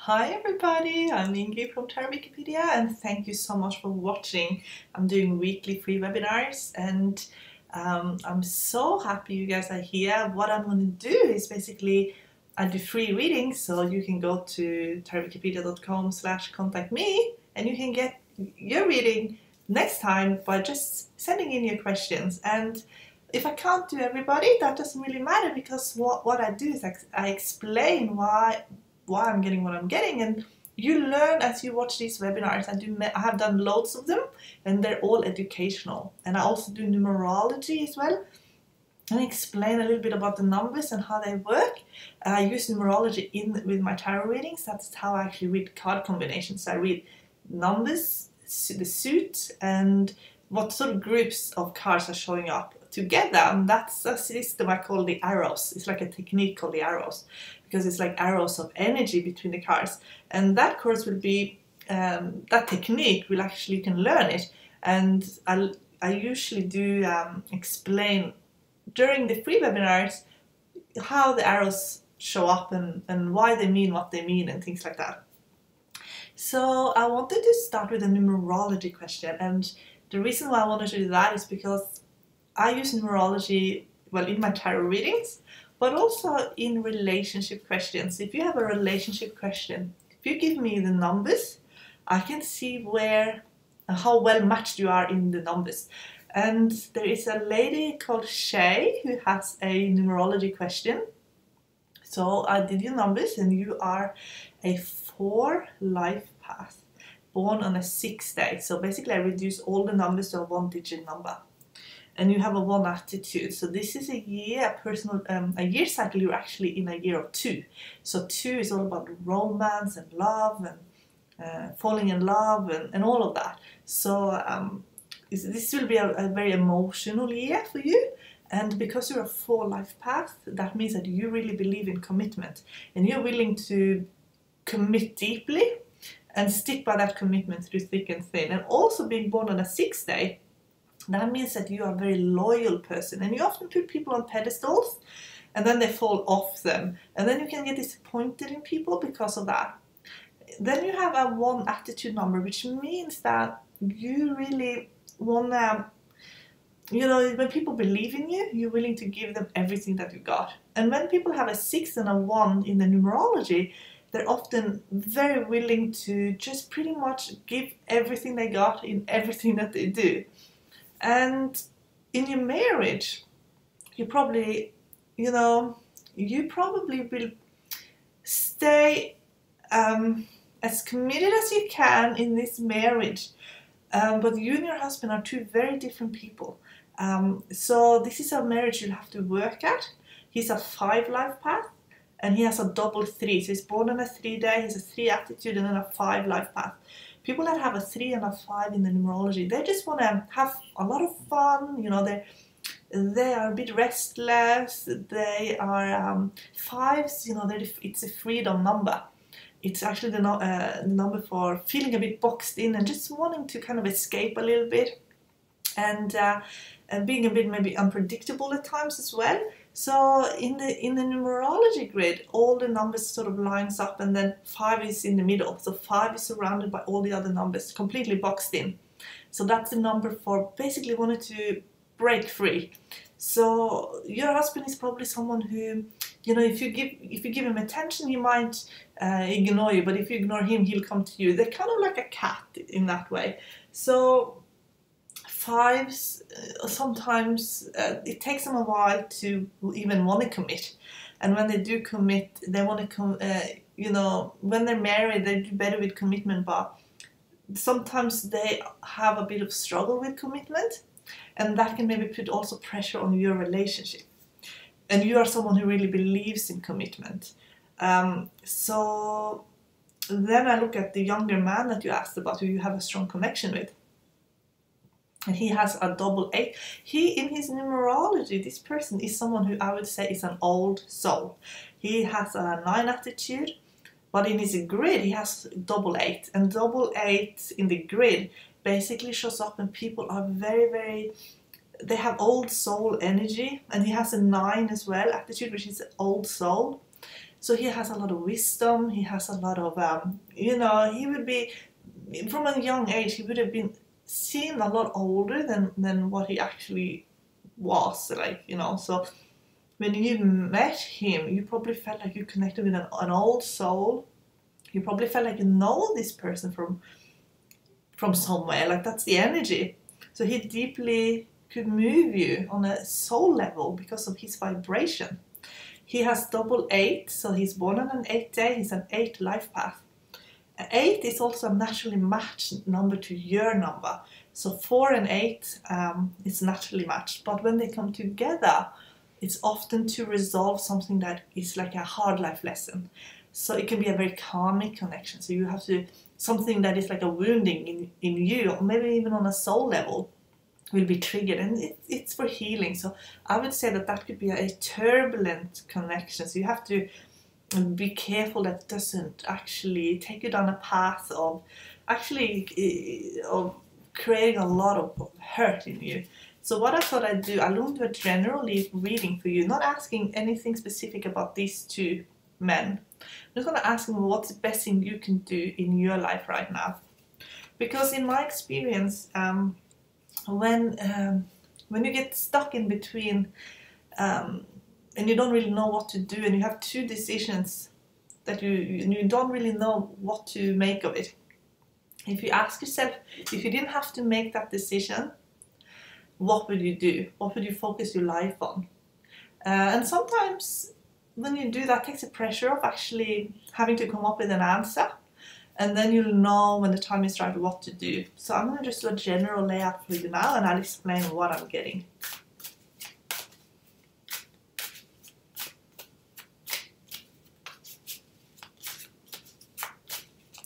Hi everybody, I'm Ingi from Tarot Wikipedia and thank you so much for watching. I'm doing weekly free webinars and I'm so happy you guys are here. What I'm going to do is basically I do free readings, so you can go to tarotwikipedia.com/contact me and you can get your reading next time by just sending in your questions. And if I can't do everybody, that doesn't really matter, because what I do is I explain why I'm getting what I'm getting, and you learn as you watch these webinars. I have done loads of them and they're all educational, and I also do numerology as well and explain a little bit about the numbers and how they work. I use numerology with my tarot readings. That's how I actually read card combinations. I read numbers, the suit, and what sort of groups of cards are showing up together, and that's a system I call the arrows. It's like a technique called the arrows, because it's like arrows of energy between the cards, and that course will be that technique will actually, you can learn it, and I usually do explain during the free webinars how the arrows show up and why they mean what they mean and things like that. So I wanted to start with a numerology question, and the reason why I wanted to do that is because I use numerology, well, in my tarot readings, but also in relationship questions. If you have a relationship question, if you give me the numbers, I can see how well matched you are in the numbers. And there is a lady called Shay who has a numerology question. So I did your numbers, and you are a 4 life path, born on a 6th day. So basically I reduce all the numbers to a 1-digit number. And you have a 1 attitude. So this is a year, a year cycle. You're actually in a year of 2. So 2 is all about romance and love and falling in love and all of that. So this will be a very emotional year for you. And because you're a 4 life path, that means that you really believe in commitment. And you're willing to commit deeply and stick by that commitment through thick and thin. And also being born on a 6th day, that means that you are a very loyal person, and you often put people on pedestals and then they fall off them, and then you can get disappointed in people because of that. Then you have a 1 attitude number, which means that you really wanna, when people believe in you, you're willing to give them everything that you got. And when people have a 6 and a 1 in the numerology, they're often very willing to just pretty much give everything they got in everything that they do. And in your marriage, you probably will stay as committed as you can in this marriage. But you and your husband are 2 very different people. So this is a marriage you'll have to work at. He's a 5 life path, and he has a double 3. So he's born on a 3 day, he has a 3 attitude, and then a 5 life path. People that have a 3 and a 5 in the numerology, they just want to have a lot of fun. They are a bit restless. They are 5s. It's a freedom number. It's actually the number for feeling a bit boxed in and just wanting to kind of escape a little bit, and being a bit maybe unpredictable at times as well. So in the numerology grid, all the numbers sort of lines up, and then 5 is in the middle. So 5 is surrounded by all the other numbers, completely boxed in. So that's the number for basically wanting to break free. So your husband is probably someone who, if you give him attention, he might ignore you, but if you ignore him, he'll come to you. They're kind of like a cat in that way. So 5s, sometimes it takes them a while to even want to commit, and when they do commit, they want to when they're married, they do better with commitment, but sometimes they have a bit of struggle with commitment, and that can maybe put also pressure on your relationship. And you are someone who really believes in commitment. So then I look at the younger man that you asked about, who you have a strong connection with. And he has a double 8. In his numerology, this person is someone who I would say is an old soul. He has a 9 attitude, but in his grid, he has double 8. And double 8 in the grid basically shows up when people are very, very, they have old soul energy. And he has a 9 as well, attitude, which is old soul. So he has a lot of wisdom, he has a lot of, you know, he would be, from a young age, he would have been seen a lot older than what he actually was, like, you know. So when you met him, you probably felt like you connected with an old soul. You probably felt like you know this person from somewhere, like that's the energy. So he deeply could move you on a soul level because of his vibration. He has double 8, so he's born on an 8th day, he's an 8 life path. 8 is also a naturally matched number to your number. So 4 and 8 is naturally matched, but when they come together, it's often to resolve something that is like a hard life lesson. So it can be a very karmic connection. So you have to, something that is like a wounding in you, or maybe even on a soul level, will be triggered, and it's for healing. So I would say that could be a turbulent connection. So you have to be careful that it doesn't actually take you down a path of actually of creating a lot of hurt in you. So what I thought I'd do, I'll do a general reading for you, not asking anything specific about these two men. I'm just going to ask them what's the best thing you can do in your life right now. Because in my experience, when you get stuck in between and you don't really know what to do, and you have two decisions that you don't really know what to make of it. If you ask yourself, if you didn't have to make that decision, what would you do? What would you focus your life on? And sometimes when you do that, it takes the pressure of actually having to come up with an answer. And then you'll know when the time is right what to do. So I'm going to just do a general layout for you now, and I'll explain what I'm getting.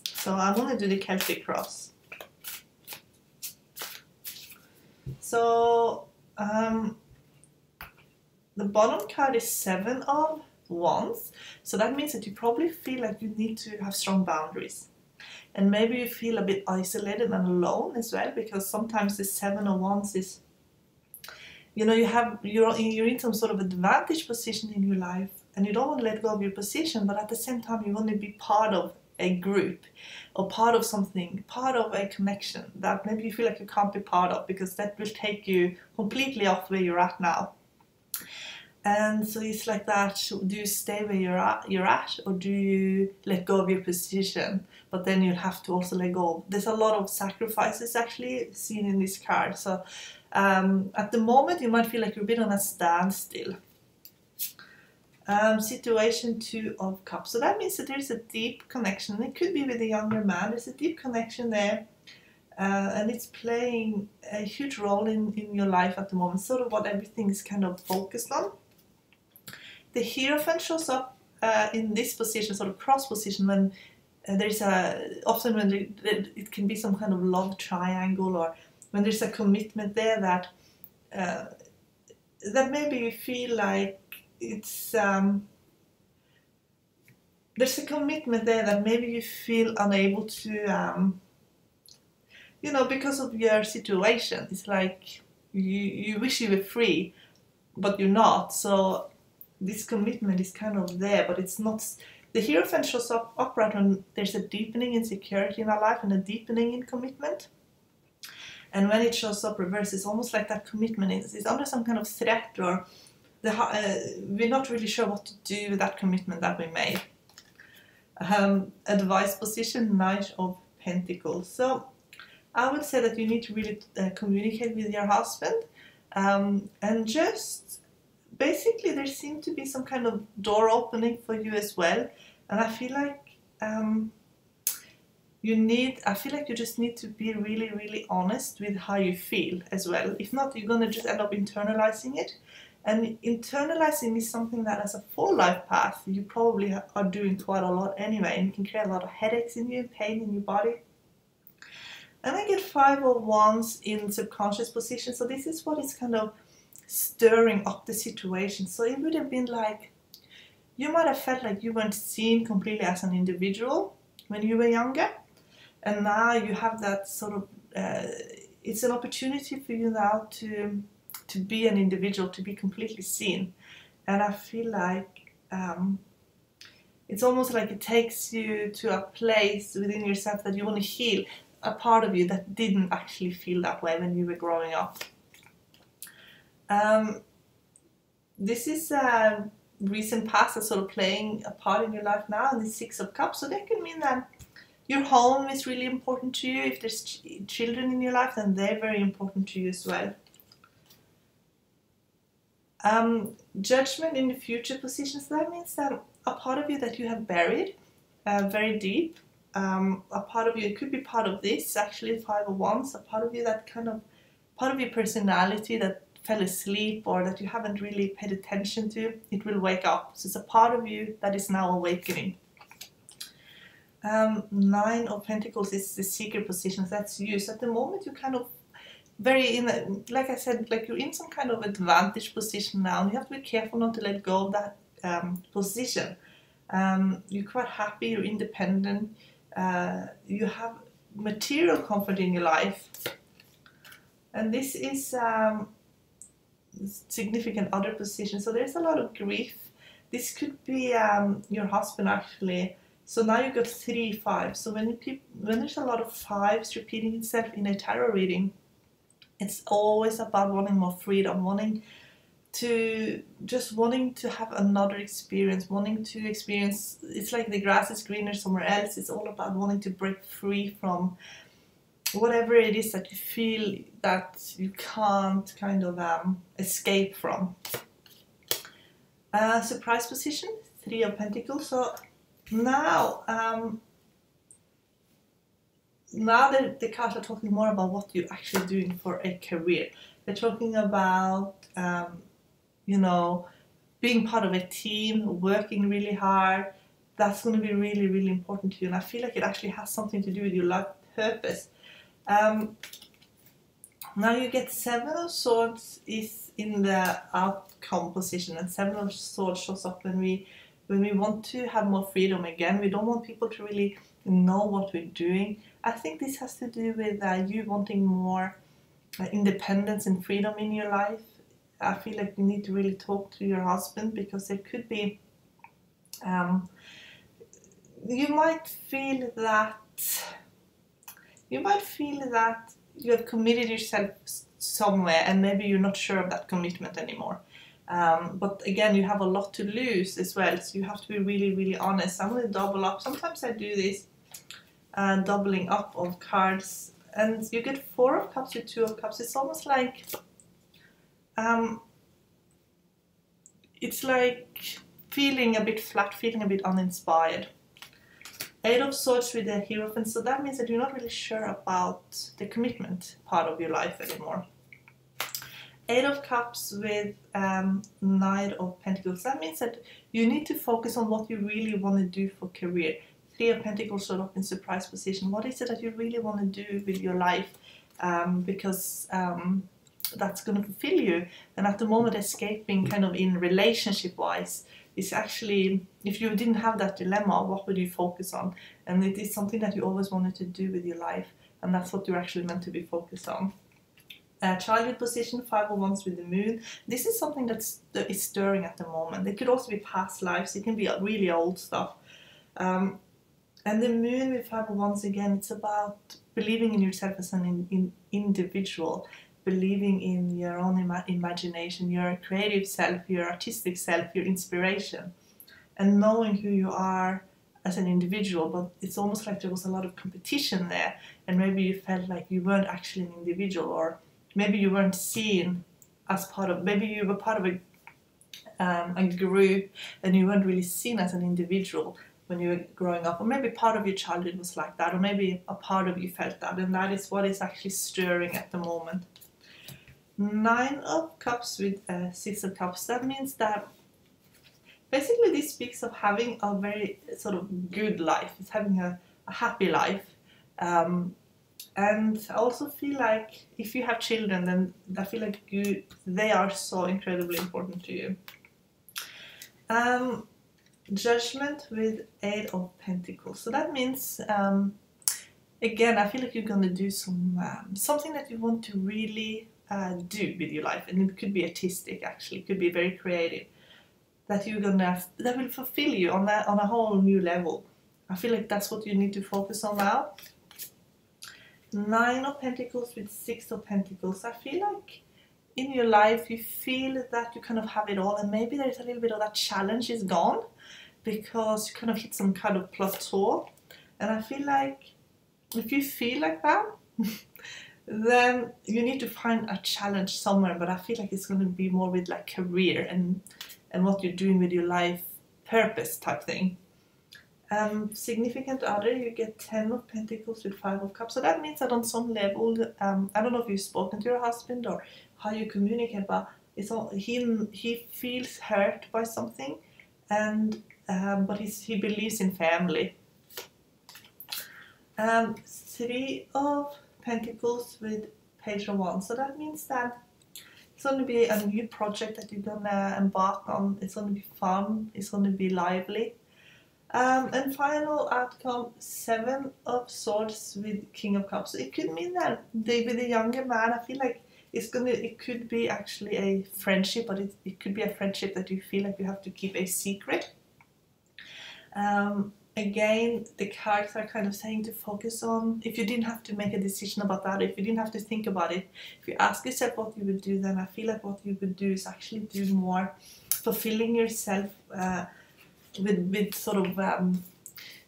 So I'm going to do the Celtic cross. So the bottom card is 7 of Wands. So that means that you probably feel like you need to have strong boundaries. And maybe you feel a bit isolated and alone as well, because sometimes the 7 of Wands is, you know, you're in some sort of advantage position in your life, and you don't want to let go of your position, but at the same time you want to be part of a group or part of something, part of a connection that maybe you feel like you can't be part of, because that will take you completely off where you're at now. And so it's like that, do you stay where you're at, or do you let go of your position? But then you'll have to also let go. There's a lot of sacrifices actually seen in this card. So at the moment you might feel like you're a bit on a standstill. Situation 2 of Cups. So that means that there's a deep connection. It could be with a younger man. There's a deep connection there. And it's playing a huge role in your life at the moment. Sort of what everything is kind of focused on. The Hierophant shows up in this position, sort of cross position, when there's often when it can be some kind of love triangle, or when there's a commitment there that that maybe you feel like it's there's a commitment there that maybe you feel unable to you know, because of your situation. It's like you wish you were free, but you're not. So this commitment is kind of there, but it's not. The Hierophant shows up upright when there's a deepening insecurity in our life and a deepening in commitment. And when it shows up reverse, it's almost like that commitment is under some kind of threat, or we're not really sure what to do with that commitment that we made. Advice position, Knight of Pentacles. So I would say that you need to really communicate with your husband, and just basically there seems to be some kind of door opening for you as well. And I feel like I feel like you just need to be really, really honest with how you feel as well. If not, you're gonna just end up internalizing it. And internalizing is something that, as a full life path, you probably are doing quite a lot anyway, and it can create a lot of headaches in you, pain in your body. And I get 5 of Wands in subconscious position. So this is what is kind of stirring up the situation. So it would have been like, you might have felt like you weren't seen completely as an individual when you were younger. And now you have that sort of, it's an opportunity for you now to be an individual, to be completely seen. And I feel like it's almost like it takes you to a place within yourself that you want to heal a part of you that didn't actually feel that way when you were growing up. This is a recent past that's sort of playing a part in your life now, and the Six of Cups. So that can mean that your home is really important to you. If there's children in your life, then they're very important to you as well. Judgment in the future positions. That means that a part of you that you have buried very deep, a part of you, it could be part of this, actually, Five of Wands, a part of you that kind of, part of your personality that fell asleep or that you haven't really paid attention to, it will wake up. So it's a part of you that is now awakening. Nine of Pentacles is the seeker position. That's you. So at the moment you're kind of very in a, like I said, like you're in some kind of advantage position now, and you have to be careful not to let go of that position. You're quite happy, you're independent, you have material comfort in your life, and this is significant other position. So there's a lot of grief. This could be your husband actually. So now you've got 3, 5. So when there's a lot of 5s repeating itself in a tarot reading, it's always about wanting more freedom, wanting to have another experience, wanting to experience. It's like the grass is greener somewhere else. It's all about wanting to break free from whatever it is that you feel that you can't kind of escape from. Surprise position, 3 of Pentacles. So now the cards are talking more about what you're actually doing for a career. They're talking about you know, being part of a team, working really hard. That's going to be really, really important to you, and I feel like it actually has something to do with your life purpose. Now you get 7 of Swords is in the outcome position, and 7 of Swords shows up when we want to have more freedom again. We don't want people to really know what we're doing. I think this has to do with you wanting more independence and freedom in your life. I feel like you need to really talk to your husband, because there could be you might feel that you have committed yourself somewhere, and maybe you're not sure of that commitment anymore. But again, you have a lot to lose as well, so you have to be really, really honest. I'm going to double up. Sometimes I do this doubling up of cards, and you get 4 of Cups with 2 of Cups. It's almost like it's like feeling a bit flat, feeling a bit uninspired. 8 of Swords with the Hierophant. So that means that you're not really sure about the commitment part of your life anymore. 8 of Cups with 9 of Pentacles. That means that you need to focus on what you really want to do for career. 3 of Pentacles showed up in surprise position. What is it that you really want to do with your life? Because that's going to fulfill you. And at the moment, escaping kind of in relationship wise is actually, if you didn't have that dilemma, what would you focus on? And it is something that you always wanted to do with your life, and that's what you're actually meant to be focused on. Childhood position, 5 of Wands with the Moon. This is something that is stirring at the moment. It could also be past lives. It can be really old stuff. And the Moon with 5 of Wands, again, it's about believing in yourself as an individual, believing in your own imagination, your creative self, your artistic self, your inspiration, and knowing who you are as an individual. But it's almost like there was a lot of competition there, and maybe you felt like you weren't actually an individual, or maybe you weren't seen as part of, maybe you were part of a group and you weren't really seen as an individual when you were growing up, or maybe part of your childhood was like that, or maybe a part of you felt that, and that is what is actually stirring at the moment. 9 of Cups with 6 of Cups. That means that basically this speaks of having a very sort of good life. It's having a happy life. And I also feel like if you have children, then I feel like they are so incredibly important to you. Judgment with 8 of Pentacles. So that means, again, I feel like you're going to do something that you want to really do with your life, and it could be artistic, actually, it could be very creative. that that will fulfill you on a whole new level. I feel like that's what you need to focus on now. Nine of Pentacles with Six of Pentacles. I feel like in your life you feel that you kind of have it all, and maybe there's a little bit of that challenge is gone because you kind of hit some kind of plateau. And I feel like if you feel like that, then you need to find a challenge somewhere. But I feel like it's going to be more with like career and what you're doing with your life purpose type thing. Significant other, you get 10 of Pentacles with 5 of Cups. So that means that on some level, I don't know if you've spoken to your husband or how you communicate, but it's all, he feels hurt by something, and but he believes in family. 3 of Pentacles with Page of Wands. So that means that it's going to be a new project that you're going to embark on. It's going to be fun. It's going to be lively. And final outcome, 7 of Swords with King of Cups. So it could mean that with a younger man, I feel like it could be actually a friendship, but it could be a friendship that you feel like you have to keep a secret. Again, the cards are kind of saying to focus on, if you didn't have to make a decision about that, if you didn't have to think about it, if you ask yourself what you would do, then I feel like what you would do is actually do more fulfilling yourself with sort of,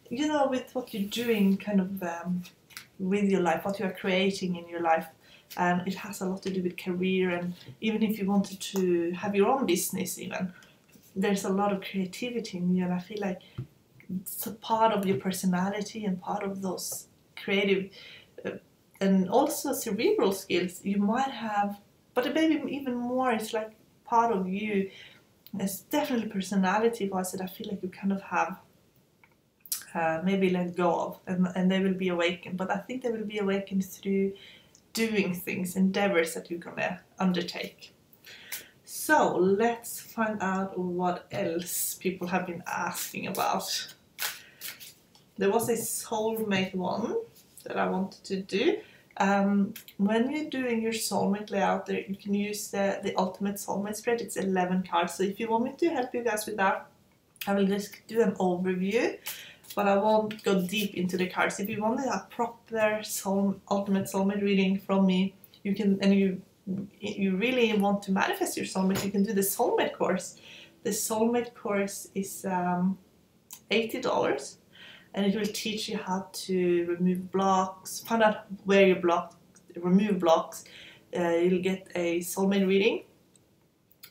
you know, with what you're doing kind of with your life, what you are creating in your life. And it has a lot to do with career, and even if you wanted to have your own business even, there's a lot of creativity in you, and I feel like it's a part of your personality and part of those creative and also cerebral skills you might have, but maybe even more, it's like part of you. It's definitely personality wise that I feel like you kind of have maybe let go of, and they will be awakened. But I think they will be awakened through doing things, endeavors that you're gonna undertake. So let's find out what else people have been asking about. There was a soulmate one that I wanted to do. When you're doing your soulmate layout, there you can use the ultimate soulmate spread. It's 11 cards. So if you want me to help you guys with that, I will just do an overview, but I won't go deep into the cards. If you want a proper ultimate soulmate reading from me, you can, and you really want to manifest your soulmate, you can do the soulmate course. The soulmate course is $80. And it will teach you how to remove blocks, find out where you're blocked, remove blocks. You'll get a soulmate reading,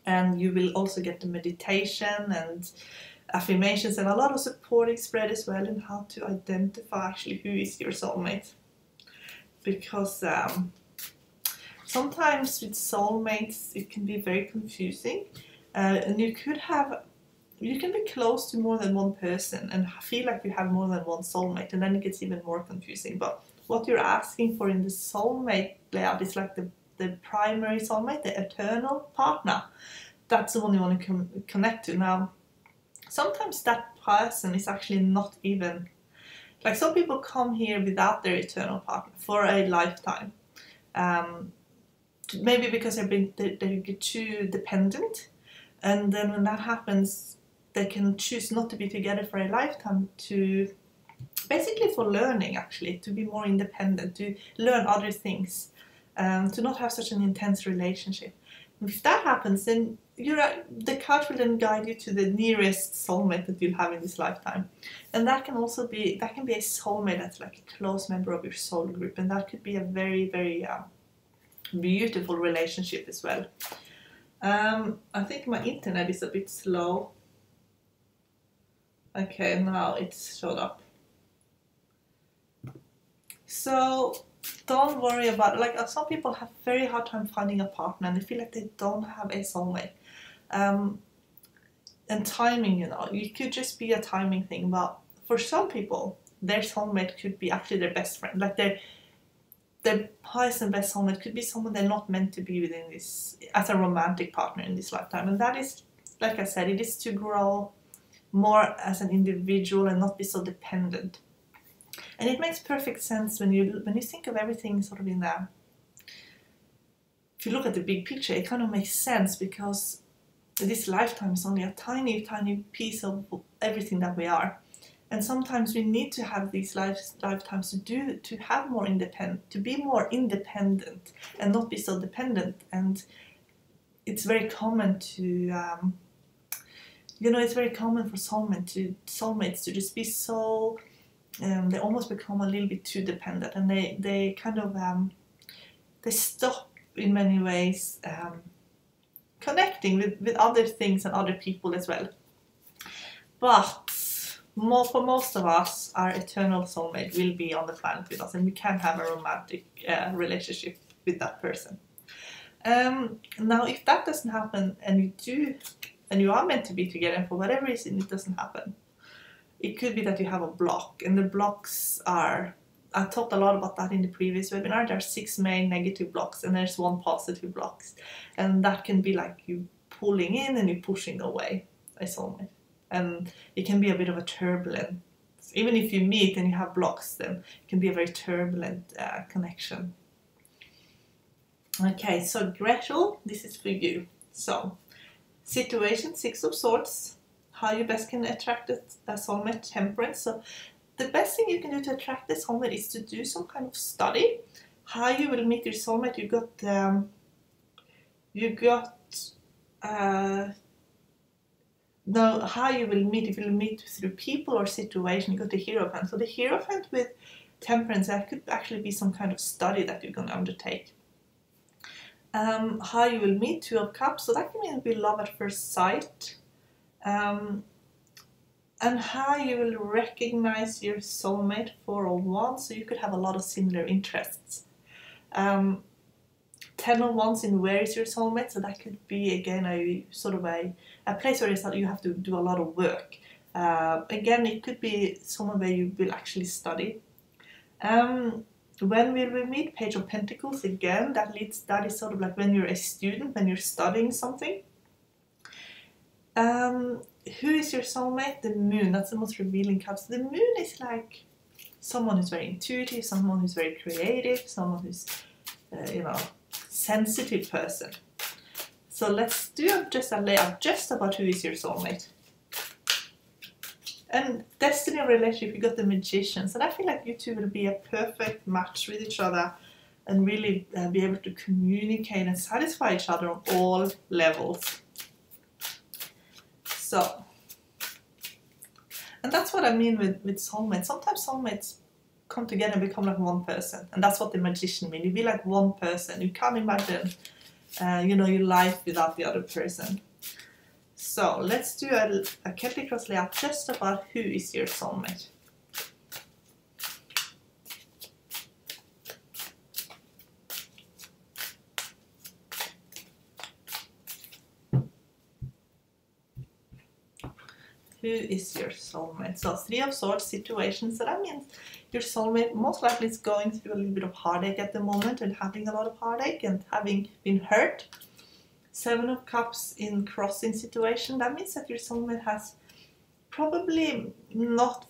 and you will also get the meditation and affirmations and a lot of supporting spread as well in how to identify actually who is your soulmate. Because sometimes with soulmates it can be very confusing, and you can be close to more than one person and feel like you have more than one soulmate, and then it gets even more confusing. But what you're asking for in the soulmate layout is like the primary soulmate, the eternal partner. That's the one you want to connect to. Now, sometimes that person is actually not even, like some people come here without their eternal partner for a lifetime. Maybe because they get too dependent, and then when that happens, they can choose not to be together for a lifetime, to basically for learning, actually, to be more independent, to learn other things, to not have such an intense relationship. If that happens, then the card will then guide you to the nearest soulmate that you'll have in this lifetime. And that can also be, a soulmate that's like a close member of your soul group, and that could be a very, very beautiful relationship as well. I think my internet is a bit slow. Okay, now it's showed up. So don't worry about it. Like some people have very hard time finding a partner, and they feel like they don't have a soulmate. And timing, you know, it could just be a timing thing. But for some people, their soulmate could be actually their best friend. Like their highest and best soulmate could be someone they're not meant to be within this as a romantic partner in this lifetime. And that is, like I said, it is to grow more as an individual and not be so dependent. And it makes perfect sense when you think of everything sort of in that. If you look at the big picture, it kind of makes sense, because this lifetime is only a tiny, tiny piece of everything that we are. And sometimes we need to have these lifetimes to have more independent, to be more independent and not be so dependent. And it's very common to, it's very common for soulmates to just be so, they almost become a little bit too dependent, and they kind of, they stop in many ways connecting with other things and other people as well. But for most of us, our eternal soulmate will be on the planet with us, and we can have a romantic relationship with that person. Now, if that doesn't happen, and you are meant to be together, and for whatever reason it doesn't happen, it could be that you have a block, and the blocks are, I talked a lot about that in the previous webinar. There are 6 main negative blocks, and there's 1 positive block, and that can be like you pulling in and you pushing away a soulmate. And it can be a bit of a turbulent, even if you meet and you have blocks, then it can be a very turbulent connection. Okay, so Gretel, this is for you. So, situation, 6 of Swords, how you best can attract a soulmate, Temperance. So, the best thing you can do to attract a soulmate is to do some kind of study. How you will meet your soulmate, now, how you will meet, if you will meet through people or situation, you got the Hierophant. So the Hierophant with Temperance, that could actually be some kind of study that you're going to undertake. How you will meet, 2 of Cups, so that can be love at first sight. And how you will recognize your soulmate, 4 of Wands, so you could have a lot of similar interests. 10 of Wands in where is your soulmate, so that could be again a sort of a place where you have to do a lot of work. Again, it could be somewhere where you will actually study. When will we meet? Page of Pentacles again. That is sort of like when you're a student, when you're studying something. Who is your soulmate? The Moon. That's the most revealing card. So the Moon is like someone who's very intuitive, someone who's very creative, someone who's sensitive person. So let's do just a layout just about who is your soulmate. And destiny relationship, you got the Magician. So I feel like you two will be a perfect match with each other and really be able to communicate and satisfy each other on all levels. So, and that's what I mean with soulmates. Sometimes soulmates come together and become like one person, and that's what the Magician means. You be like one person. You can't imagine, your life without the other person. So let's do a Celtic cross layout just about who is your soulmate. Who is your soulmate? So 3 of Swords situation. So that means your soulmate most likely is going through a little bit of heartache at the moment and having a lot of heartache and having been hurt. 7 of Cups in crossing situation. That means that your soulmate has probably not,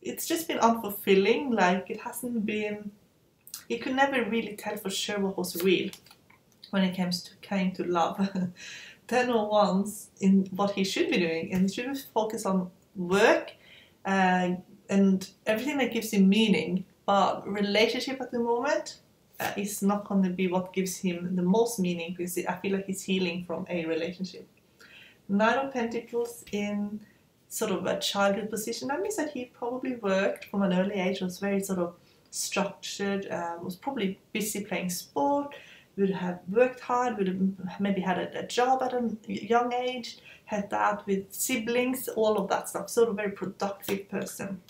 it's just been unfulfilling. Like it hasn't been, you could never really tell for sure what was real when it came to love. 10 of Wands in what he should be doing, and he should focus on work and everything that gives him meaning. But relationship at the moment is not going to be what gives him the most meaning, because I feel like he's healing from a relationship. 9 of Pentacles in sort of a childhood position. That means that he probably worked from an early age, was very sort of structured, was probably busy playing sport, would have worked hard, would have maybe had a job at a young age, had that with siblings, all of that stuff. Sort of very productive person.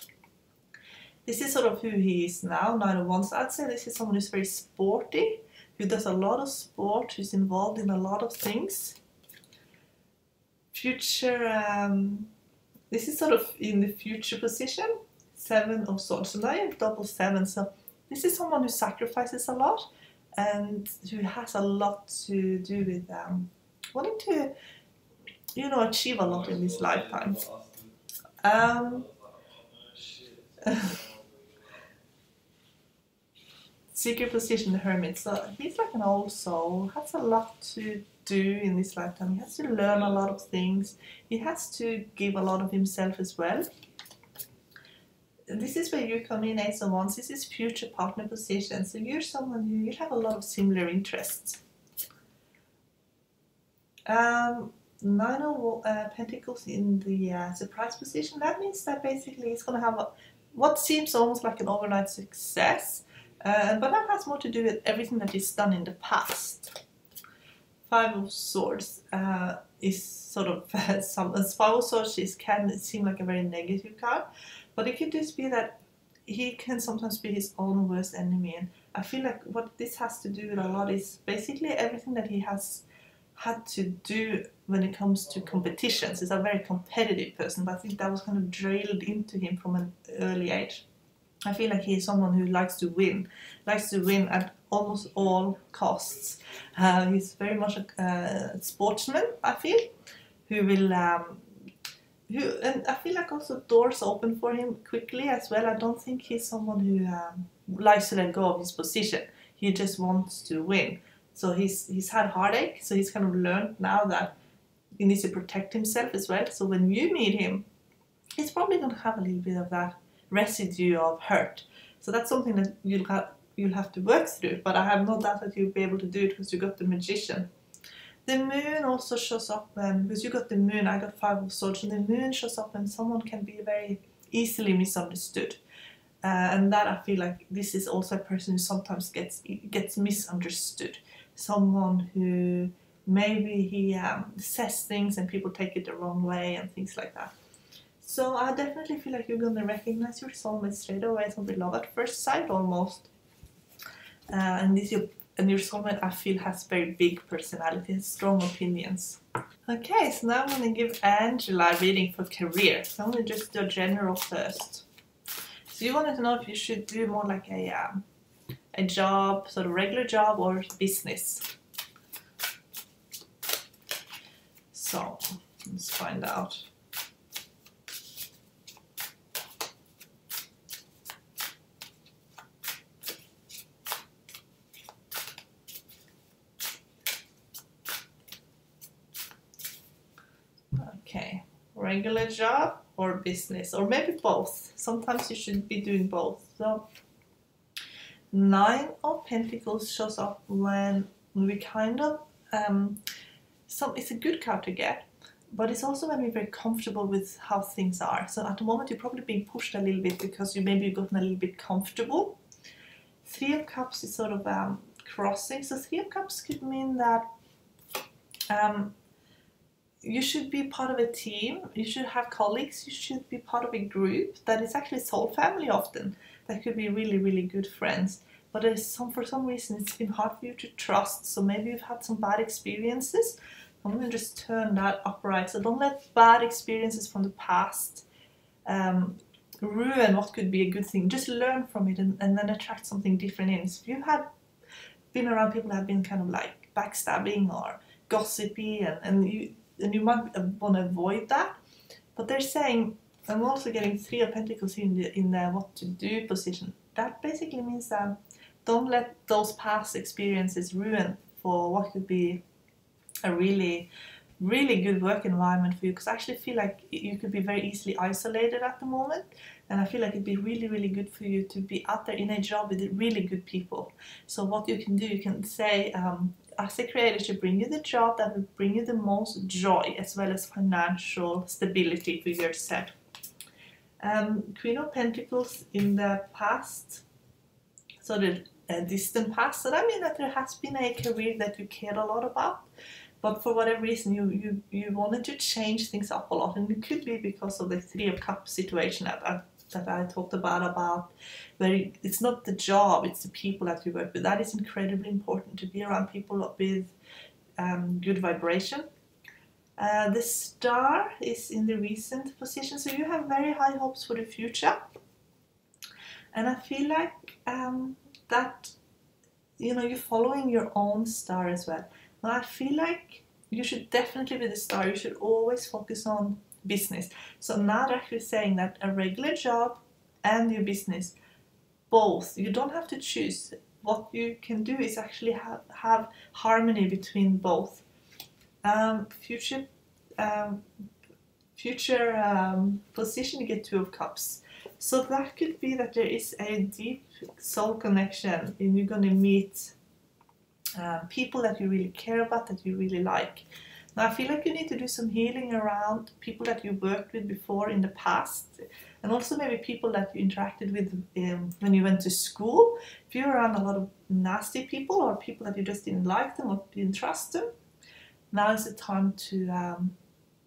This is sort of who he is now, 9 of Wands. I'd say this is someone who's very sporty, who does a lot of sport, who's involved in a lot of things. Future, this is sort of in the future position, 7 of Swords. So now you have double 7, so this is someone who sacrifices a lot and who has a lot to do with wanting to, achieve a lot in this lifetime. Secret position, the Hermit. So he's like an old soul, has a lot to do in this lifetime. He has to learn a lot of things. He has to give a lot of himself as well. This is where you come in, Ace of Wands. This is future partner position. So you're someone who you have a lot of similar interests. Nine of Pentacles in the surprise position. That means that basically he's going to have what seems almost like an overnight success. But that has more to do with everything that he's done in the past. Five of Swords is sort of Five of Swords can seem like a very negative card, but it could just be that he can sometimes be his own worst enemy. And I feel like what this has to do with a lot is basically everything that he has had to do when it comes to competitions. He's a very competitive person, but I think that was kind of drilled into him from an early age. I feel like he's someone who likes to win at almost all costs. He's very much a sportsman, I feel, who will, and I feel like also doors open for him quickly as well. I don't think he's someone who likes to let go of his position. He just wants to win. So he's had heartache, so he's kind of learned now that he needs to protect himself as well. So when you meet him, he's probably going to have a little bit of that residue of hurt. So that's something that you'll have to work through, but I have no doubt that you'll be able to do it because you got the Magician. The Moon also shows up because you got the Moon, I got Five of Swords, and the Moon shows up when someone can be very easily misunderstood. And that I feel like this is also a person who sometimes gets misunderstood. Someone who maybe he says things and people take it the wrong way and things like that. So I definitely feel like you're going to recognize your soulmate straight away. It's going to be love at first sight almost. And your soulmate, I feel, has very big personality and strong opinions. Okay, so now I'm going to give Angela a reading for career. So I'm going to just do a general first. So you wanted to know if you should do more like a job, sort of regular job, or business. So let's find out. Okay, regular job or business, or maybe both. Sometimes you should be doing both. So Nine of Pentacles shows up when we kind of it's a good card to get, but it's also when we're very comfortable with how things are. So at the moment you're probably being pushed a little bit because you maybe gotten a little bit comfortable. Three of Cups is sort of crossing. So Three of Cups could mean that you should be part of a team, you should have colleagues, you should be part of a group that is actually soul family often. That could be really, really good friends. But for some reason it's been hard for you to trust. So maybe you've had some bad experiences. I'm going to just turn that upright. So don't let bad experiences from the past ruin what could be a good thing. Just learn from it and then attract something different in. So if you have been around people that have been kind of like backstabbing or gossipy and you might want to avoid that. But they're saying, I'm also getting Three of Pentacles in the what to do position. That basically means that don't let those past experiences ruin for what could be a really, really good work environment for you. Because I actually feel like you could be very easily isolated at the moment. And I feel like it'd be really, really good for you to be out there in a job with really good people. So what you can do, you can say, as a creator, to bring you the job that will bring you the most joy as well as financial stability for yourself. Queen of Pentacles in the past, so the distant past. So that means that there has been a career that you cared a lot about, but for whatever reason you wanted to change things up a lot, and it could be because of the Three of Cups situation that I talked about where it's not the job, it's the people that you work with. That is incredibly important, to be around people with good vibration. The Star is in the recent position, so you have very high hopes for the future. And I feel like that, you're following your own star as well. And I feel like you should definitely, with the Star, you should always focus on business. So now they're actually saying that a regular job and your business, both, you don't have to choose. What you can do is actually have harmony between both. Future position, you get Two of Cups. So that could be that there is a deep soul connection and you're going to meet people that you really care about, that you really like. Now I feel like you need to do some healing around people that you worked with before in the past, and also maybe people that you interacted with when you went to school. If you're around a lot of nasty people or people that you just didn't like them or didn't trust them, now is the time to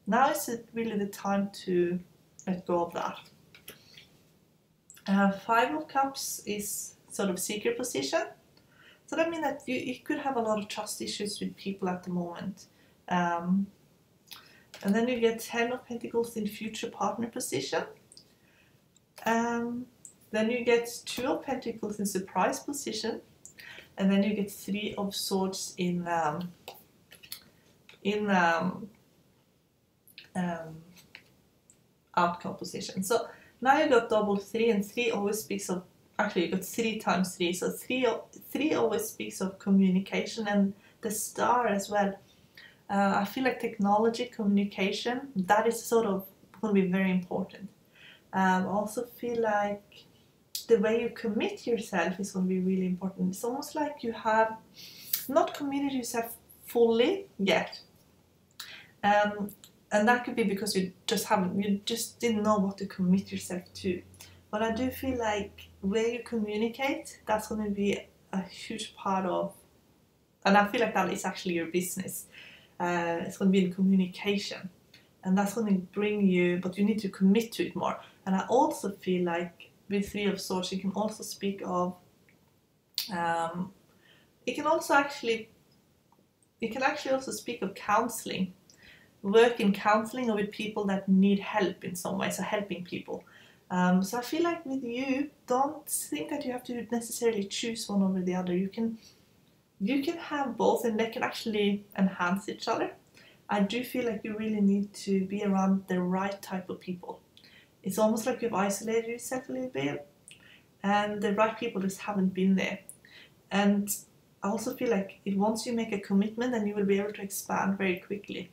now is really the time to let go of that. Five of Cups is sort of secret position. So that means that you could have a lot of trust issues with people at the moment. And then you get Ten of Pentacles in future partner position. Then you get Two of Pentacles in surprise position. And then you get Three of Swords in outcome position. So now you got double three, and three always speaks of, actually you got 3 times 3, so three always speaks of communication, and the star as well. I feel like technology, communication, that is sort of going to be very important. I also feel like the way you commit yourself is going to be really important. It's almost like you have not committed yourself fully yet. And that could be because you just didn't know what to commit yourself to. But I do feel like where you communicate, that's going to be a huge part of, and I feel like that is actually your business. It's going to be in communication, and that's going to bring you, but you need to commit to it more. And I also feel like with Three of Swords, you can also speak of, you can actually also speak of counseling, work in counseling or with people that need help in some way, so helping people. So I feel like with you, don't think that you have to necessarily choose one over the other. You can have both, and they can actually enhance each other. I do feel like you really need to be around the right type of people. It's almost like you've isolated yourself a little bit, and the right people just haven't been there. And I also feel like once you make a commitment, then you will be able to expand very quickly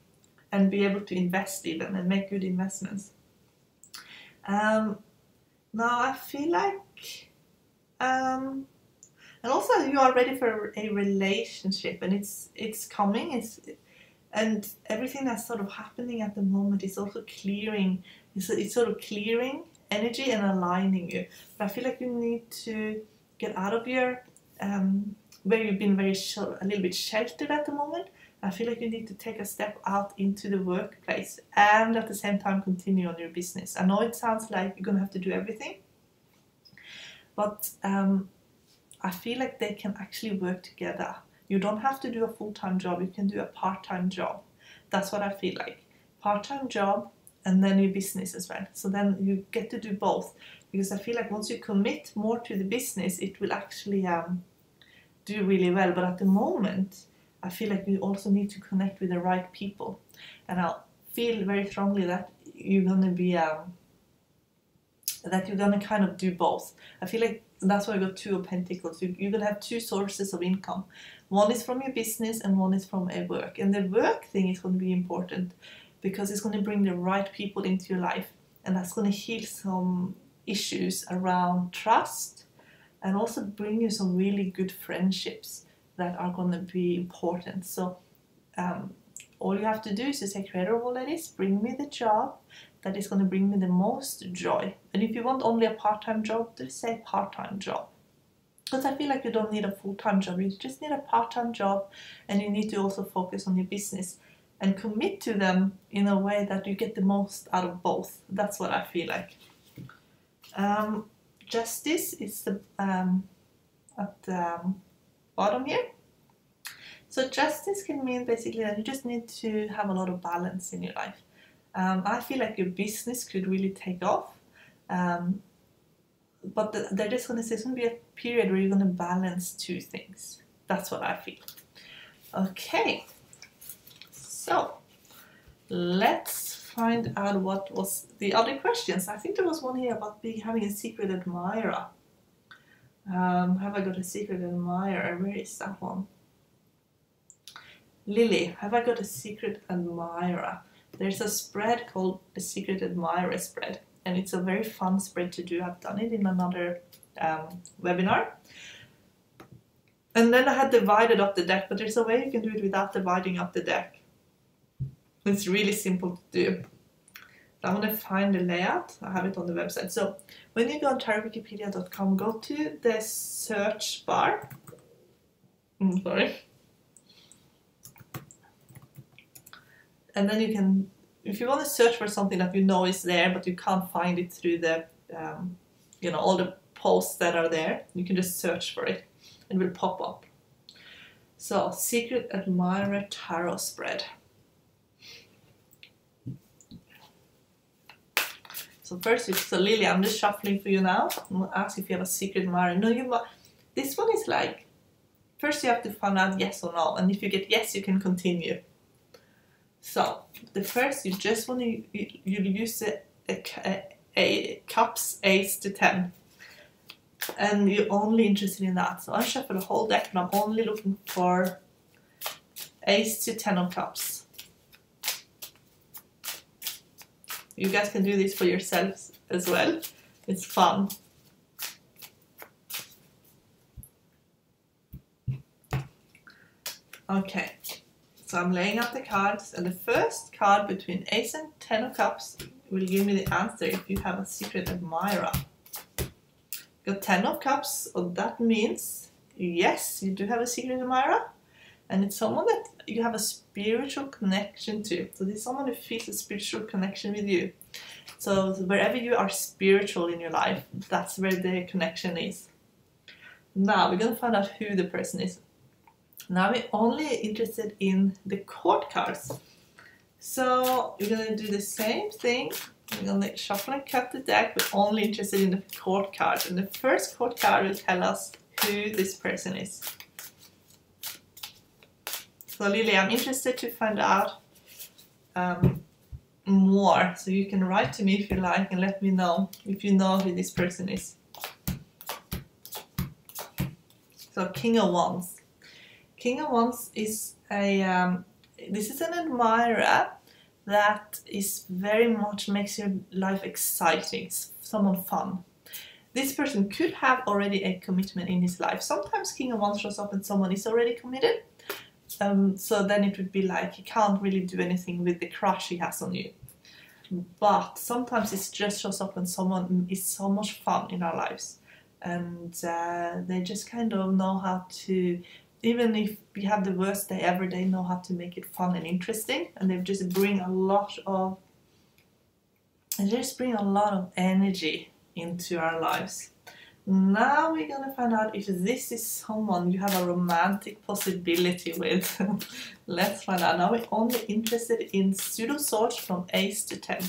and be able to invest even and make good investments. Now I feel like, and also you are ready for a relationship, and it's coming. And everything that's sort of happening at the moment is also clearing. It's sort of clearing energy and aligning you. But I feel like you need to get out of your where you've been a little bit sheltered at the moment. I feel like you need to take a step out into the workplace and at the same time continue on your business. I know it sounds like you're going to have to do everything, but I feel like they can actually work together. You don't have to do a full-time job, you can do a part-time job. That's what I feel like. Part-time job and then your business as well. So then you get to do both, because I feel like once you commit more to the business, it will actually do really well. But at the moment, I feel like you also need to connect with the right people. And I feel very strongly that you're going to be, that you're going to kind of do both. I feel like that's why I got Two of Pentacles. You're going to have 2 sources of income. One is from your business and one is from a work. And the work thing is going to be important because it's going to bring the right people into your life. And that's going to heal some issues around trust and also bring you some really good friendships that are going to be important. So all you have to do is to say, creator of all that is, bring me the job that is going to bring me the most joy. And if you want only a part-time job, just say part-time job. Because I feel like you don't need a full-time job, you just need a part-time job, and you need to also focus on your business and commit to them in a way that you get the most out of both. That's what I feel like. Justice is the, at the bottom here. So justice can mean basically that you just need to have a lot of balance in your life. I feel like your business could really take off, but they're just going to say it's going to be a period where you're going to balance 2 things. That's what I feel. Okay, so let's find out what was the other questions. I think there was one here about having a secret admirer. Have I got a secret admirer? Where is that one? Lily, have I got a secret admirer? There's a spread called a secret admirer spread, and it's a very fun spread to do. I've done it in another webinar. And then I had divided up the deck, but there's a way you can do it without dividing up the deck. It's really simple to do. So I'm going to find the layout. I have it on the website. So when you go on tarotwikipedia.com, go to the search bar. Sorry. And then you can, if you want to search for something that you know is there, but you can't find it through the, you know, all the posts that are there, you can just search for it. It will pop up. So, Secret Admirer Tarot Spread. So first, so Lily, I'm just shuffling for you now. I'm going to ask if you have a secret admirer. No, this one is like, first you have to find out yes or no. And if you get yes, you can continue. So, the first, you just want to you use a cups, ace to 10. And you're only interested in that. So I shuffle the whole deck, and I'm only looking for ace to 10 of cups. You guys can do this for yourselves as well. It's fun. Okay, so I'm laying out the cards, and the first card between ace and 10 of cups will give me the answer if you have a secret admirer. Got 10 of cups, so that means yes, you do have a secret admirer, and it's someone that you have a spiritual connection to. So this is someone who feels a spiritual connection with you. So wherever you are spiritual in your life, that's where the connection is. Now we're going to find out who the person is. Now we're only interested in the court cards. So we're going to do the same thing. We're going to shuffle and cut the deck. We're only interested in the court card. And the first court card will tell us who this person is. So Lily, I'm interested to find out more. So you can write to me if you like and let me know if you know who this person is. So King of Wands. King of Wands is this is an admirer that is very much makes your life exciting, someone fun. This person could have already a commitment in his life. Sometimes King of Wands shows up and someone is already committed. So then it would be like he can't really do anything with the crush he has on you. But sometimes it just shows up when someone is so much fun in our lives. And they just kind of know how to, even if we have the worst day ever, they know how to make it fun and interesting. And they just bring a lot of, energy into our lives. Now we're gonna find out if this is someone you have a romantic possibility with. Let's find out. Now we're only interested in pseudo swords from ace to 10.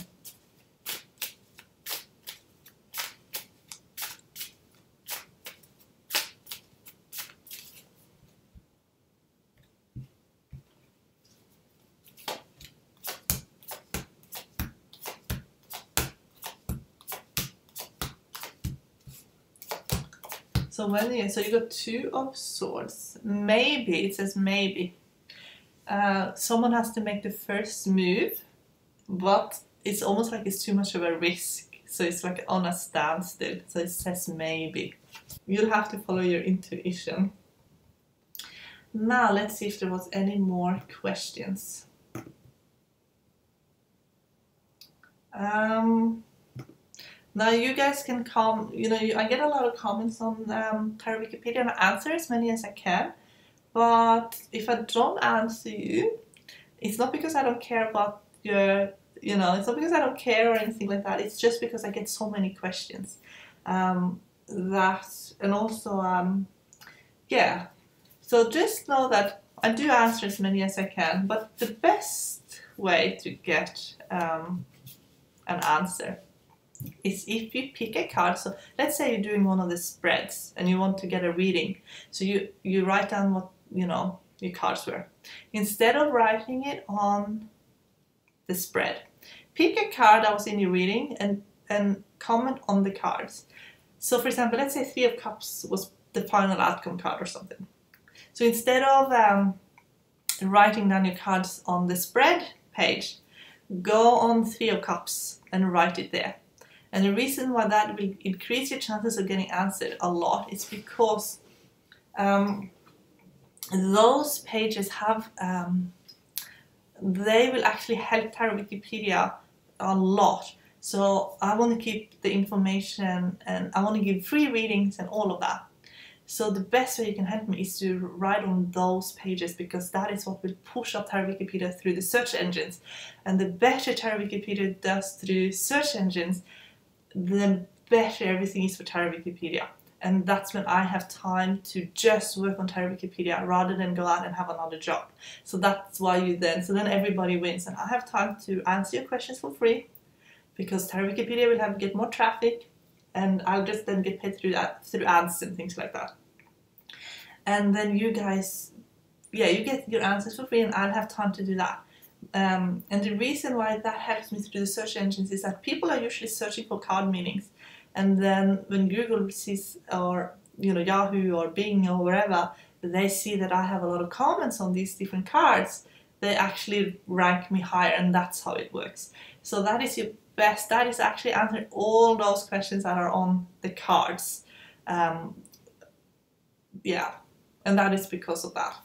So you got 2 of swords. Maybe, it says maybe. Someone has to make the first move, but it's almost like it's too much of a risk. So it's like on a standstill. So it says maybe. You'll have to follow your intuition. Now let's see if there was any more questions. Now you guys can come, I get a lot of comments on Tarot Wikipedia and I answer as many as I can. But if I don't answer you, it's not because I don't care about your, it's not because I don't care or anything like that. It's just because I get so many questions. Yeah. So just know that I do answer as many as I can, but the best way to get an answer is if you pick a card. So let's say you're doing one of the spreads and you want to get a reading. So you write down what, your cards were. Instead of writing it on the spread, pick a card that was in your reading and comment on the cards. So for example, let's say 3 of Cups was the final outcome card or something. So instead of writing down your cards on the spread page, go on Three of Cups and write it there. And the reason why that will increase your chances of getting answered a lot is because those pages have, they will actually help Tarot Wikipedia a lot. So I want to keep the information and I want to give free readings and all of that. So the best way you can help me is to write on those pages, because that is what will push up Tarot Wikipedia through the search engines. And the better Tarot Wikipedia does through search engines, the better everything is for Tarot Wikipedia. And that's when I have time to just work on Tarot Wikipedia rather than go out and have another job. So that's why so then everybody wins. And I have time to answer your questions for free, because Tarot Wikipedia will get more traffic, and I'll just then get paid through ads and things like that. And then you guys, yeah, you get your answers for free and I'll have time to do that. And the reason why that helps me through the search engines is that people are usually searching for card meanings. And then when Google sees, or Yahoo or Bing or wherever, they see that I have a lot of comments on these different cards, they actually rank me higher, and that's how it works. So that is your best. That is actually answering all those questions that are on the cards. Yeah, and that is because of that.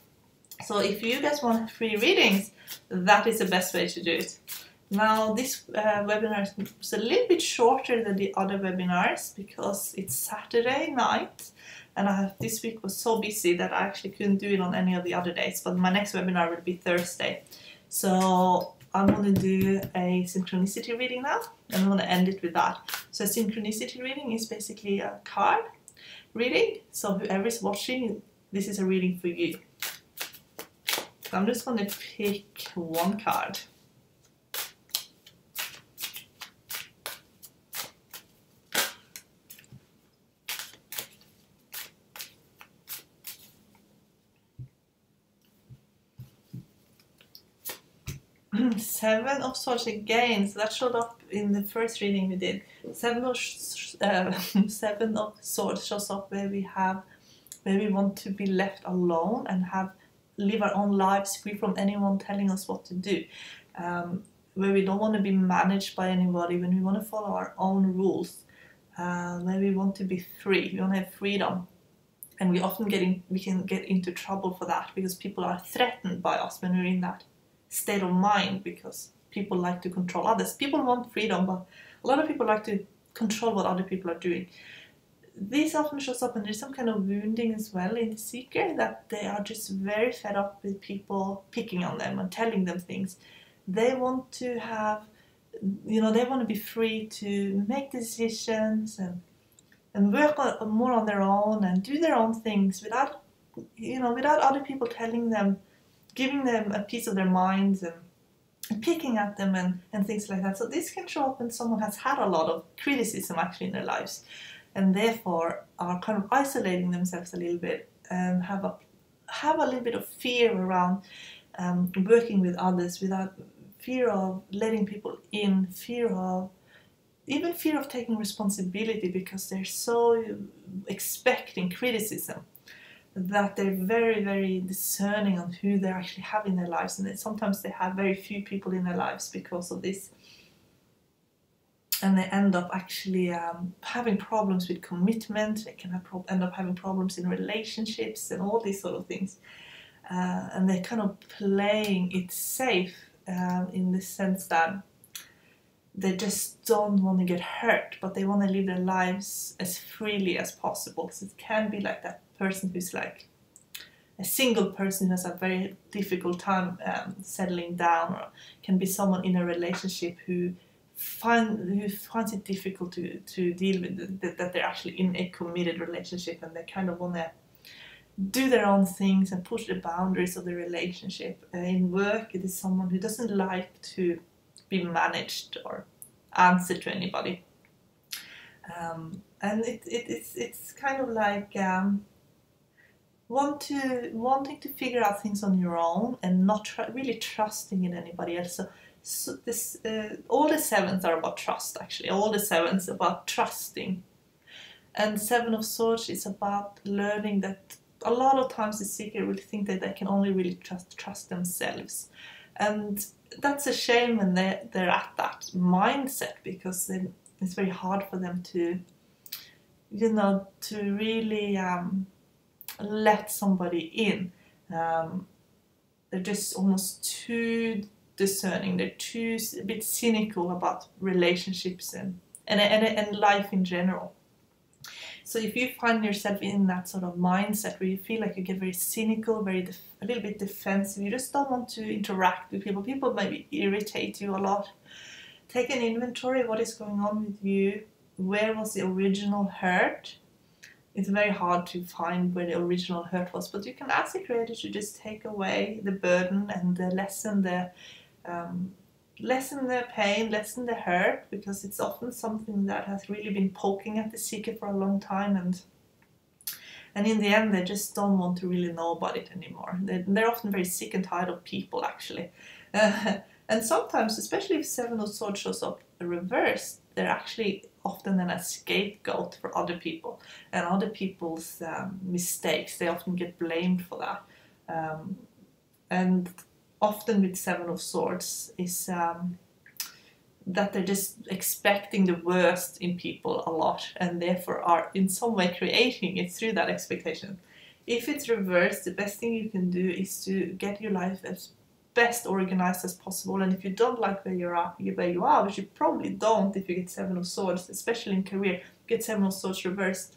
So if you guys want free readings, that is the best way to do it. Now this webinar is a little bit shorter than the other webinars because it's Saturday night, and this week was so busy that I actually couldn't do it on any of the other days, but my next webinar will be Thursday. So I'm going to do a synchronicity reading now, and I'm going to end it with that. So a synchronicity reading is basically a card reading. So whoever is watching, this is a reading for you. So I'm just going to pick one card. Seven of Swords again, so that showed up in the first reading we did. Seven of Swords shows up where we want to be left alone and live our own lives free from anyone telling us what to do. Where we don't want to be managed by anybody, when we want to follow our own rules, where we want to be free, we want to have freedom. And we often can get into trouble for that, because people are threatened by us when we're in that state of mind, because people like to control others. People want freedom, but a lot of people like to control what other people are doing. This often shows up, and there's some kind of wounding as well in the seeker, that they are just very fed up with people picking on them and telling them things. They want to have, they want to be free to make decisions and work more on their own and do their own things without other people telling them, giving them a piece of their minds and picking at them and things like that. So this can show up when someone has had a lot of criticism actually in their lives, and therefore are kind of isolating themselves a little bit and have a little bit of fear around working with others, without fear of letting people in, even fear of taking responsibility, because they're so expecting criticism that they're very, very discerning on who they actually have in their lives, and sometimes they have very few people in their lives because of this, and they end up actually having problems with commitment. They can end up having problems in relationships and all these sort of things, and they're kind of playing it safe in the sense that they just don't want to get hurt, but they want to live their lives as freely as possible. So it can be like that person who's like a single person who has a very difficult time settling down, or can be someone in a relationship who finds it difficult to deal with that they're actually in a committed relationship, and they kind of want to do their own things and push the boundaries of the relationship. In work, it is someone who doesn't like to be managed or answer to anybody, and it's kind of like wanting to figure out things on your own and not really trusting in anybody else. So this all the sevens are about trust. Actually, all the sevens are about trusting, and Seven of Swords is about learning that a lot of times the seeker will think that they can only really trust themselves, and that's a shame when they're at that mindset, because it's very hard for them to, you know, to really let somebody in. They're just almost too discerning. They're too a bit cynical about relationships and life in general. So if you find yourself in that sort of mindset where you feel like you get very cynical, a little bit defensive, you just don't want to interact with people. People maybe irritate you a lot. Take an inventory of what is going on with you. Where was the original hurt? It's very hard to find where the original hurt was, but you can ask the Creator to just take away the burden and lessen the pain, lessen the hurt, because it's often something that has really been poking at the seeker for a long time, and in the end they just don't want to really know about it anymore. They're often very sick and tired of people, actually. And sometimes, especially if Seven of Swords shows up reversed, they're actually often a scapegoat for other people and other people's mistakes. They often get blamed for that. And often with Seven of Swords is that they're just expecting the worst in people a lot, and therefore are in some way creating it through that expectation. If it's reversed, the best thing you can do is to get your life as best organized as possible. And if you don't like where you are, which you probably don't if you get Seven of Swords, especially in career, get Seven of Swords reversed,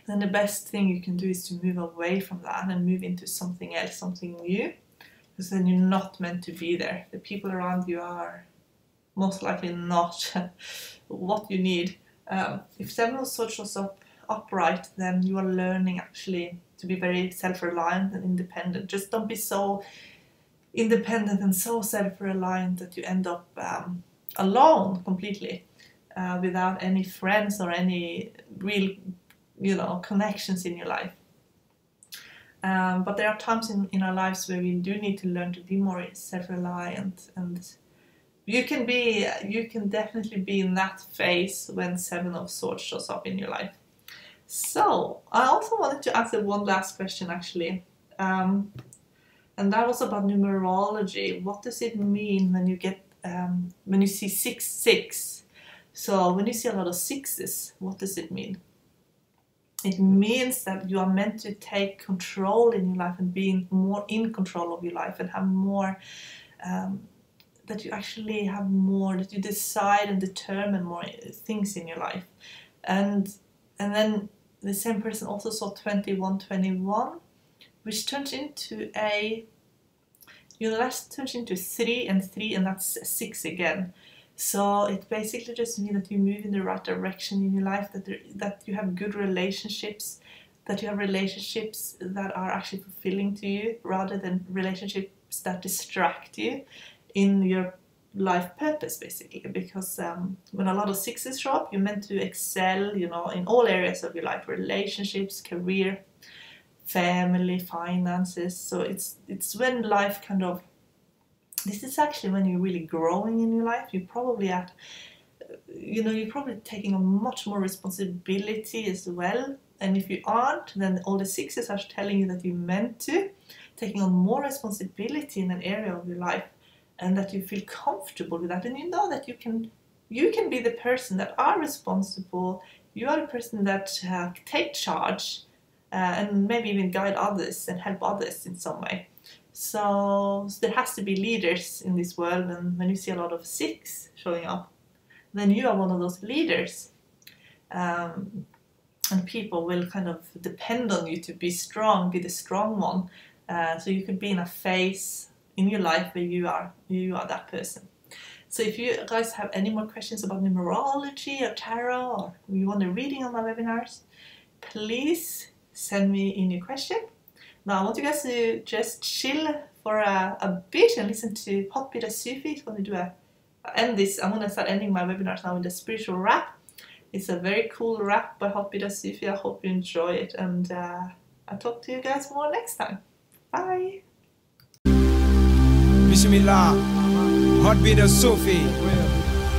then the best thing you can do is to move away from that and move into something else, something new, because then you're not meant to be there. The people around you are most likely not what you need. If Seven of Swords shows up upright, then you are learning actually to be very self-reliant and independent. Just don't be so independent and so self-reliant that you end up alone completely, without any friends or any real, connections in your life. But there are times in our lives where we do need to learn to be more self-reliant, and you can definitely be in that phase when Seven of Swords shows up in your life. So I also wanted to answer one last question, actually. And that was about numerology. What does it mean when you get when you see 666? So when you see a lot of sixes, what does it mean? It means that you are meant to take control in your life and be more in control of your life, and have more, that you actually have more, that you decide and determine more things in your life. And then the same person also saw 2121, which turns into that turns into 3 and 3, and that's 6 again. So it basically just means that you move in the right direction in your life, that you have good relationships, that you have relationships that are actually fulfilling to you, rather than relationships that distract you in your life purpose, basically. Because when a lot of 6s show up, you're meant to excel, in all areas of your life: relationships, career, family, finances. So it's when life kind of, this is actually when you're really growing in your life. You're probably you're probably taking on much more responsibility as well. And if you aren't, then all the 6s are telling you that you're meant to taking on more responsibility in an area of your life, and that you feel comfortable with that, and you know that you can be the person that are responsible. You are the person that take charge, and maybe even guide others and help others in some way. So there has to be leaders in this world, and when you see a lot of 6 showing up, then you are one of those leaders. And people will kind of depend on you to be strong, be the strong one. So you could be in a phase in your life where you are that person. So if you guys have any more questions about numerology or tarot, or you want a reading on my webinars, please send me in your question. Now I want you guys to just chill for a bit and listen to Hot Bita Sufi. It's going to I'm going to start ending my webinars now with a spiritual rap. It's a very cool rap by Hot Bita Sufi. I hope you enjoy it, and I'll talk to you guys more next time. Bye. Bismillah, Hot Bita Sufi.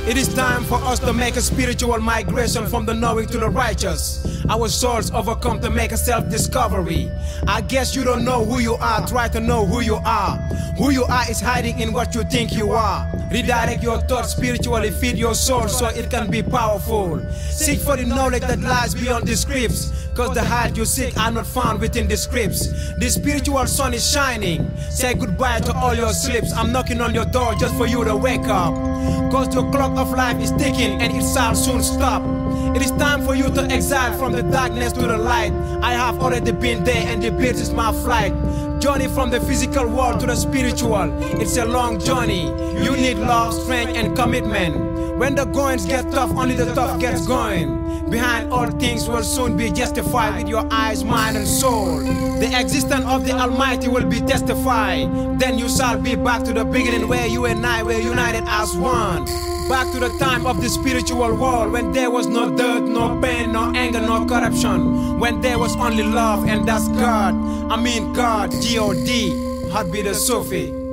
It is time for us to make a spiritual migration from the knowing to the righteous. Our souls overcome to make a self-discovery. I guess you don't know who you are, try to know who you are. Who you are is hiding in what you think you are. Redirect your thoughts spiritually, feed your soul so it can be powerful. Seek for the knowledge that lies beyond the scripts, cause the height you seek are not found within the scripts. The spiritual sun is shining. Say goodbye to all your sleeps. I'm knocking on your door just for you to wake up, cause the clock of life is ticking and it shall soon stop. It is time for you to exile from the darkness to the light. I have already been there and the beat is my flight. Journey from the physical world to the spiritual. It's a long journey. You need love, strength and commitment. When the goings get tough, only the tough gets going. Behind all things will soon be justified with your eyes, mind and soul. The existence of the Almighty will be testified. Then you shall be back to the beginning where you and I were united as one. Back to the time of the spiritual world, when there was no dirt, no pain, no anger, no corruption. When there was only love, and that's God. I mean God, G-O-D, Heartbeat of Sophie.